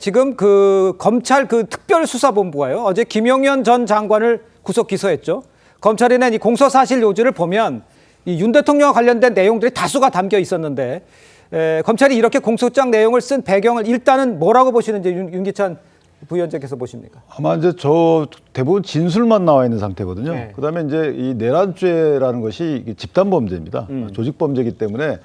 지금 그 검찰 그 특별수사본부가요, 어제 김용현 전 장관을 구속 기소했죠. 검찰이 낸 이 공소사실 요지를 보면 이 윤 대통령과 관련된 내용들이 다수가 담겨 있었는데, 검찰이 이렇게 공소장 내용을 쓴 배경을 일단은 뭐라고 보시는지 윤기찬 부위원장께서 보십니까? 아마 이제 대부분 진술만 나와 있는 상태거든요. 네. 그다음에 이제 이 내란죄라는 것이 집단 범죄입니다. 조직 범죄이기 때문에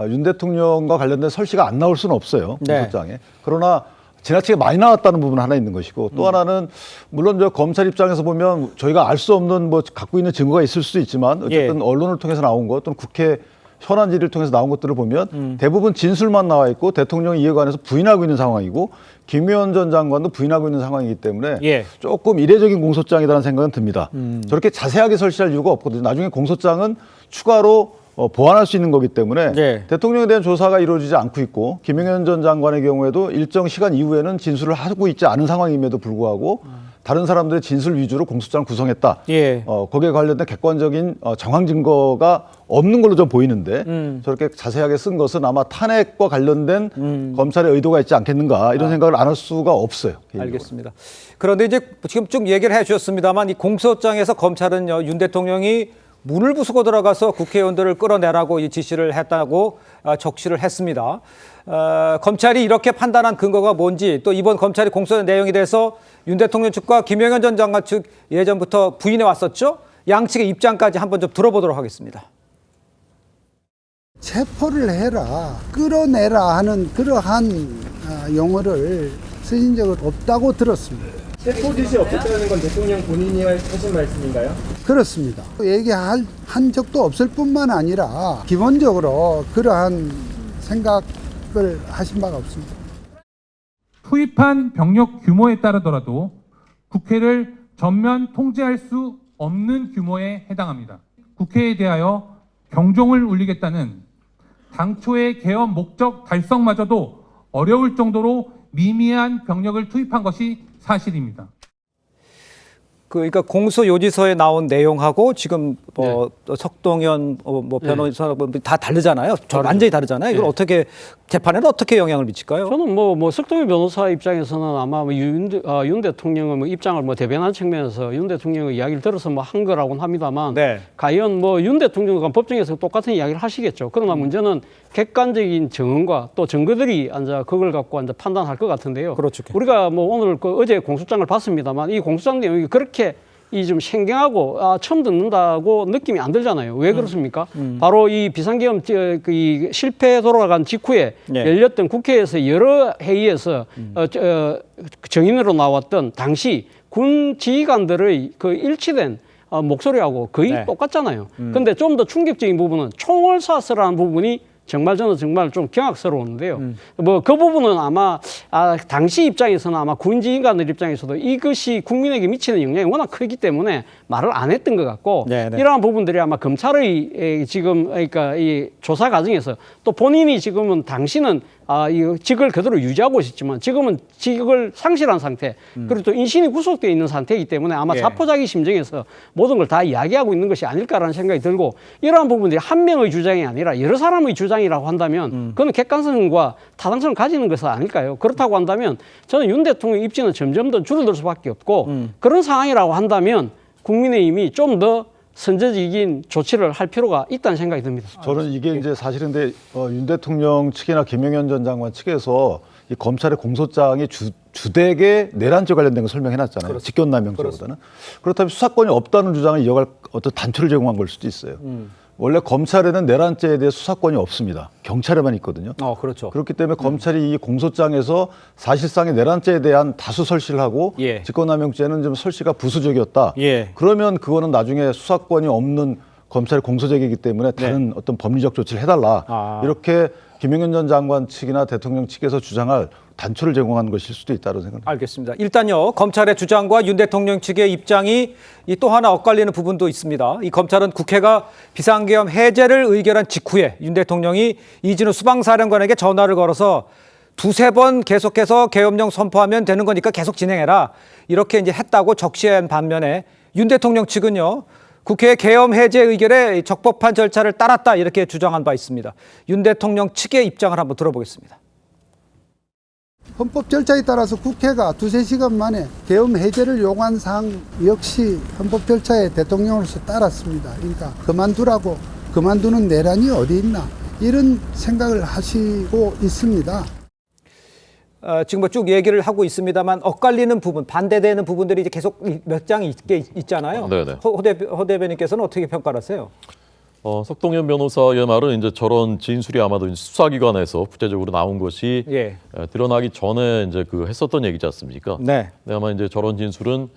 윤 대통령과 관련된 설시가 안 나올 수는 없어요. 공소장에. 네. 그러나 지나치게 많이 나왔다는 부분은 하나 있는 것이고, 또 하나는 물론 저 검찰 입장에서 보면 저희가 알 수 없는 갖고 있는 증거가 있을 수도 있지만 어쨌든 언론을 통해서 나온 것 또는 국회 현안 질의를 통해서 나온 것들을 보면 대부분 진술만 나와 있고 대통령이 이에 관해서 부인하고 있는 상황이고 김용현 전 장관도 부인하고 있는 상황이기 때문에 조금 이례적인 공소장이라는 생각은 듭니다. 저렇게 자세하게 설치할 이유가 없거든요. 나중에 공소장은 추가로 보완할 수 있는 거기 때문에 대통령에 대한 조사가 이루어지지 않고 있고 김용현 전 장관의 경우에도 일정 시간 이후에는 진술을 하고 있지 않은 상황임에도 불구하고 다른 사람들의 진술 위주로 공소장을 구성했다. 거기에 관련된 객관적인 정황 증거가 없는 걸로 좀 보이는데 저렇게 자세하게 쓴 것은 아마 탄핵과 관련된 검찰의 의도가 있지 않겠는가 이런 생각을 안 할 수가 없어요. 개인적으로. 알겠습니다. 그런데 이제 지금 쭉 얘기를 해 주셨습니다만 이 공소장에서 검찰은요, 윤 대통령이 문을 부수고 들어가서 국회의원들을 끌어내라고 이 지시를 했다고 적시를 했습니다. 검찰이 이렇게 판단한 근거가 뭔지, 또 이번 검찰이 공소한 내용에 대해서 윤 대통령 측과 김용현 전 장관 측 예전부터 부인해 왔었죠. 양측의 입장까지 한번 좀 들어보도록 하겠습니다. 체포를 해라, 끌어내라 하는 그러한 용어를 쓰신 적은 없다고 들었습니다. 체포 지시 없었다는 건 대통령 본인이 하신 말씀인가요? 그렇습니다. 얘기한 적도 없을 뿐만 아니라 기본적으로 그러한 생각을 하신 바가 없습니다. 투입한 병력 규모에 따르더라도 국회를 전면 통제할 수 없는 규모에 해당합니다. 국회에 대하여 경종을 울리겠다는 당초의 개헌 목적 달성마저도 어려울 정도로 미미한 병력을 투입한 것이 사실입니다. 그러니까 공소요지서에 나온 내용하고 지금 석동현 변호사 다 다르잖아요. 완전히 다르잖아요. 이걸 어떻게 재판에는 어떻게 영향을 미칠까요? 저는 석동현 변호사 입장에서는 아마 윤 대통령의 입장을 대변한 측면에서 윤 대통령의 이야기를 들어서 한 거라고는 합니다만, 과연 윤 대통령과 법정에서 똑같은 이야기를 하시겠죠. 그러나 문제는 객관적인 증언과 또 증거들이 그걸 갖고 판단할 것 같은데요. 그렇죠. 우리가 오늘 어제 공소장을 봤습니다만 이 공소장 내용이 그렇게 좀 생경하고 처음 듣는다고 느낌이 안 들잖아요. 왜 그렇습니까? 바로 이 비상계엄 실패 돌아간 직후에 열렸던 국회에서 여러 회의에서 정인으로 나왔던 당시 군 지휘관들의 그 일치된 목소리하고 거의 똑같잖아요. 근데 좀 더 충격적인 부분은 총을 쐈으라는 부분이 저는 정말 좀 경악스러운데요. 그 부분은 아마 당시 입장에서는 아마 군지인관들 입장에서도 이것이 국민에게 미치는 영향이 워낙 크기 때문에 말을 안 했던 것 같고, 이러한 부분들이 아마 검찰의 지금 그러니까 이 조사 과정에서 또 본인이 지금은 당시는 이 직을 그대로 유지하고 있었지만 지금은 직을 상실한 상태, 그리고 또 인신이 구속되어 있는 상태이기 때문에 아마 자포자기 심정에서 모든 걸 다 이야기하고 있는 것이 아닐까라는 생각이 들고, 이러한 부분들이 한 명의 주장이 아니라 여러 사람의 주장이라고 한다면 그건 객관성과 타당성을 가지는 것은 아닐까요? 그렇다고 한다면 저는 윤 대통령 입지는 점점 더 줄어들 수밖에 없고, 그런 상황이라고 한다면 국민의힘이 좀 더 선제적인 조치를 할 필요가 있다는 생각이 듭니다. 저는 이게 이제 사실은데 윤 대통령 측이나 김용현 전 장관 측에서 이 검찰의 공소장이 주되게 내란죄 관련된 걸 설명해놨잖아요. 직권남용죄보다는. 그렇다면 수사권이 없다는 주장을 이어갈 어떤 단초를 제공한 걸 수도 있어요. 원래 검찰에는 내란죄에 대해 수사권이 없습니다. 경찰에만 있거든요. 그렇죠. 그렇기 때문에 검찰이 이 공소장에서 사실상의 내란죄에 대한 다수 설치를 하고 직권남용죄는 좀 설치가 부수적이었다. 그러면 그거는 나중에 수사권이 없는 검찰의 공소적이기 때문에 다른 어떤 법리적 조치를 해달라. 이렇게 김용현 전 장관 측이나 대통령 측에서 주장할 단초를 제공한 것일 수도 있다고 생각합니다. 알겠습니다. 일단요, 검찰의 주장과 윤 대통령 측의 입장이 또 하나 엇갈리는 부분도 있습니다. 이 검찰은 국회가 비상계엄 해제를 의결한 직후에 윤 대통령이 이진우 수방사령관에게 전화를 걸어서 두세 번 계속해서 계엄령 선포하면 되는 거니까 계속 진행해라, 이렇게 이제 했다고 적시한 반면에 윤 대통령 측은요, 국회 계엄 해제 의결에 적법한 절차를 따랐다, 이렇게 주장한 바 있습니다. 윤 대통령 측의 입장을 한번 들어보겠습니다. 헌법 절차에 따라서 국회가 두세 시간 만에 계엄 해제를 요구한 사항 역시 헌법 절차에 대통령으로서 따랐습니다. 그러니까 그만두는 내란이 어디 있나 이런 생각을 하시고 있습니다. 지금 뭐 쭉 얘기를 하고 있습니다만 엇갈리는 부분, 반대되는 부분들이 이제 계속 몇 장이 있잖아요. 네네. 허 대변인께서는 어떻게 평가를 하세요? 석동현 변호사의 말은 이제 저런 진술이 아마도 이제 수사기관에서 구체적으로 나온 것이 예. 드러나기 전에 이제 그 했었던 얘기지 않습니까? 네. 근데 아마 이제 저런 진술은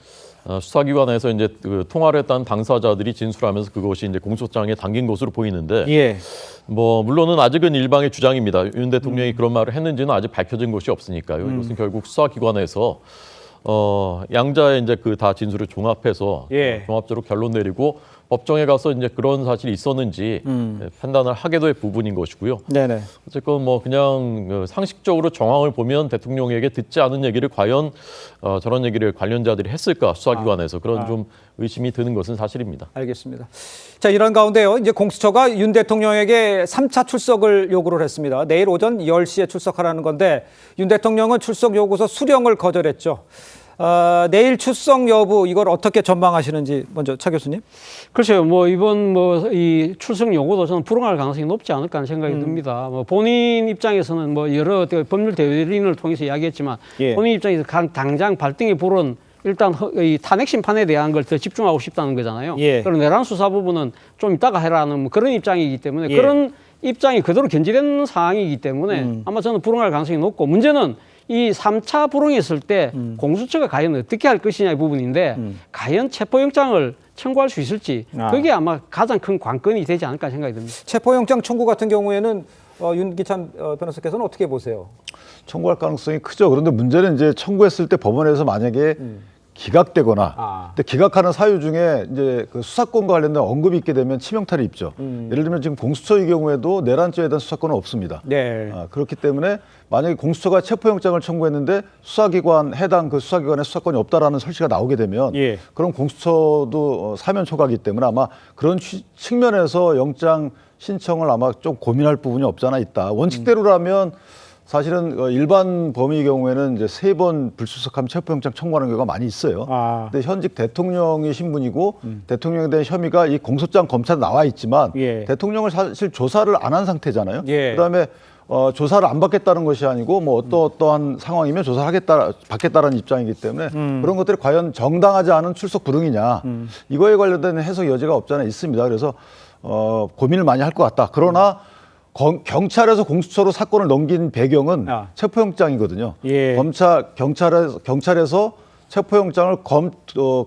수사기관에서 이제 그 통화를 했던 당사자들이 진술하면서 그것이 이제 공소장에 담긴 것으로 보이는데, 예. 뭐 물론은 아직은 일방의 주장입니다. 윤 대통령이 그런 말을 했는지는 아직 밝혀진 것이 없으니까요. 이것은 결국 수사기관에서 양자의 이제 그 다 진술을 종합해서 예. 종합적으로 결론 내리고 법정에 가서 이제 그런 사실이 있었는지 판단을 하게 될 부분인 것이고요. 네네. 어쨌건 뭐 그냥 상식적으로 정황을 보면 대통령에게 듣지 않은 얘기를 과연 저런 얘기를 관련자들이 했을까 수사기관에서 그런 좀 의심이 드는 것은 사실입니다. 알겠습니다. 자, 이런 가운데요. 이제 공수처가 윤 대통령에게 3차 출석을 요구를 했습니다. 내일 오전 10시에 출석하라는 건데 윤 대통령은 출석 요구서 수령을 거절했죠. 내일 출석 여부 이걸 어떻게 전망하시는지 먼저 차 교수님. 글쎄요, 뭐 이번 뭐 이 출석 요구도 저는 불응할 가능성이 높지 않을까 하는 생각이 듭니다. 뭐 본인 입장에서는 뭐 여러 법률 대리인을 통해서 이야기했지만 예. 본인 입장에서 당장 발등에 불은 일단 이 탄핵 심판에 대한 걸 더 집중하고 싶다는 거잖아요. 예. 그리고 내란 수사 부분은 좀 이따가 해라는 뭐 그런 입장이기 때문에 예. 그런 입장이 그대로 견지된 상황이기 때문에 아마 저는 불응할 가능성이 높고 문제는 이 3차 불응했을 때 공수처가 과연 어떻게 할 것이냐의 부분인데 과연 체포영장을 청구할 수 있을지 그게 아마 가장 큰 관건이 되지 않을까 생각이 듭니다. 체포영장 청구 같은 경우에는 윤기찬 변호사께서는 어떻게 보세요? 청구할 가능성이 크죠. 그런데 문제는 이제 청구했을 때 법원에서 만약에 기각되거나, 근데 기각하는 사유 중에 이제 그 수사권과 관련된 언급이 있게 되면 치명타를 입죠. 예를 들면 지금 공수처의 경우에도 내란죄에 대한 수사권은 없습니다. 네. 그렇기 때문에 만약에 공수처가 체포영장을 청구했는데 수사기관 해당 그 수사기관에 수사권이 없다라는 설치가 나오게 되면 예. 그럼 공수처도 사면 초과이기 때문에 아마 그런 측면에서 영장 신청을 아마 좀 고민할 부분이 없지 않아 있다. 원칙대로라면 사실은 일반 범위의 경우에는 이제 3번 불출석하면 체포영장 청구하는 경우가 많이 있어요. 근데 현직 대통령의 신분이고 대통령에 대한 혐의가 이 공소장 검찰에 나와 있지만 예. 대통령을 사실 조사를 안 한 상태잖아요. 예. 그다음에 조사를 안 받겠다는 것이 아니고 뭐 어떠한 상황이면 조사를 받겠다라는 입장이기 때문에 그런 것들이 과연 정당하지 않은 출석 불응이냐 이거에 관련된 해석 여지가 없지 않아 있습니다. 그래서 고민을 많이 할 것 같다. 그러나 경찰에서 공수처로 사건을 넘긴 배경은 체포영장이거든요. 예. 경찰에서 체포영장을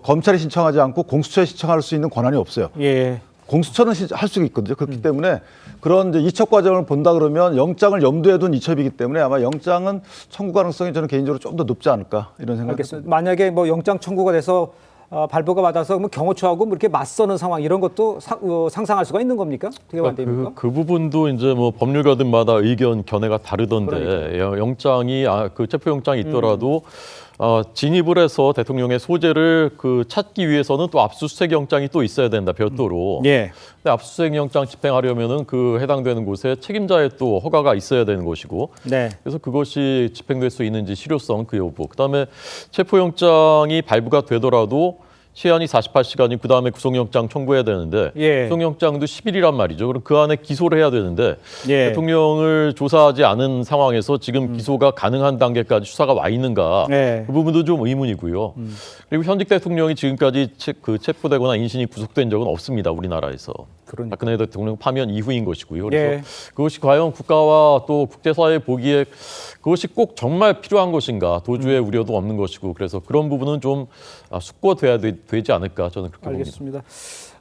검찰이 신청하지 않고 공수처에 신청할 수 있는 권한이 없어요. 예. 공수처는 할 수가 있거든요. 그렇기 때문에 그런 이제 이첩 과정을 본다 그러면 영장을 염두에 둔 이첩이기 때문에 아마 영장은 청구 가능성이 저는 개인적으로 좀 더 높지 않을까 이런 생각이 알겠습니다. 만약에 뭐 영장 청구가 돼서 발부가 받아서 뭐 경호처하고 뭐 이렇게 맞서는 상황 이런 것도 상상할 수가 있는 겁니까? 어떻게 됩니까? 그 부분도 이제 뭐 법률가들마다 의견 견해가 다르던데 영장이 그 체포영장이 있더라도 진입을 해서 대통령의 소재를 그 찾기 위해서는 또 압수수색 영장이 또 있어야 된다 별도로. 예. 근데 압수수색 영장 집행하려면은 그 해당되는 곳에 책임자의 또 허가가 있어야 되는 것이고. 네. 그래서 그것이 집행될 수 있는지 실효성 그 여부. 그다음에 체포영장이 발부가 되더라도 시한이 48시간이 그다음에 구속영장 청구해야 되는데 예. 구속영장도 10일이란 말이죠. 그럼 그 안에 기소를 해야 되는데 예. 대통령을 조사하지 않은 상황에서 지금 기소가 가능한 단계까지 수사가 와 있는가 예. 그 부분도 좀 의문이고요. 그리고 현직 대통령이 지금까지 체포되거나 인신이 구속된 적은 없습니다. 우리나라에서. 그러니까. 박근혜 대통령 파면 이후인 것이고요. 그래서 예. 그것이 과연 국가와 또 국제사회 보기에 그것이 꼭 정말 필요한 것인가 도주의 우려도 없는 것이고 그래서 그런 부분은 좀 숙고돼야 되지 않을까 저는 그렇게 봅니다.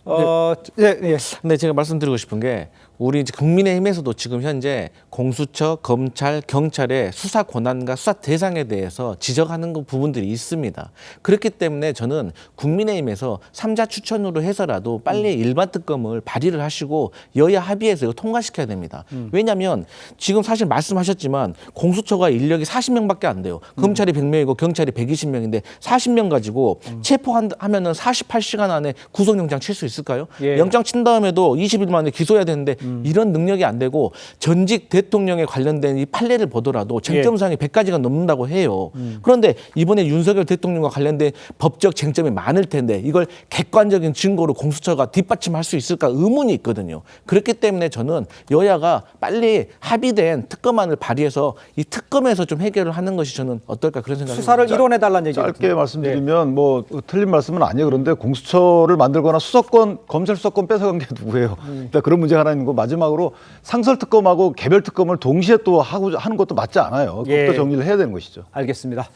알겠습니다. 근데 제가 말씀드리고 싶은 게 우리 이제 국민의힘에서도 지금 현재 공수처, 검찰, 경찰의 수사 권한과 수사 대상에 대해서 지적하는 부분들이 있습니다. 그렇기 때문에 저는 국민의힘에서 3자 추천으로 해서라도 빨리 일반 특검을 발의를 하시고 여야 합의해서 이거 통과시켜야 됩니다. 왜냐하면 지금 사실 말씀하셨지만 공수처가 인력이 40명밖에 안 돼요. 검찰이 100명이고 경찰이 120명인데 40명 가지고 체포하면은 48시간 안에 구속영장 칠 수 있을까요? 예. 영장 친 다음에도 20일 만에 기소해야 되는데 이런 능력이 안 되고 전직 대통령에 관련된 이 판례를 보더라도 쟁점사항이 100가지가 넘는다고 해요. 그런데 이번에 윤석열 대통령과 관련된 법적 쟁점이 많을 텐데 이걸 객관적인 증거로 공수처가 뒷받침할 수 있을까 의문이 있거든요. 그렇기 때문에 저는 여야가 빨리 합의된 특검안을 발의해서 이 특검에서 좀 해결을 하는 것이 저는 어떨까 그런 생각이 수사를 듭니다. 이뤄내달라는 얘기. 짧게 말씀드리면 뭐 틀린 말씀은 아니에요. 그런데 공수처를 만들거나 수사권, 검찰 수사권 뺏어간 게 누구예요? 일단 그런 문제가 하나 있는 거. 마지막으로 상설특검하고 개별특검을 동시에 또 하는 것도 맞지 않아요. 그것도 예. 정리를 해야 되는 것이죠. 알겠습니다.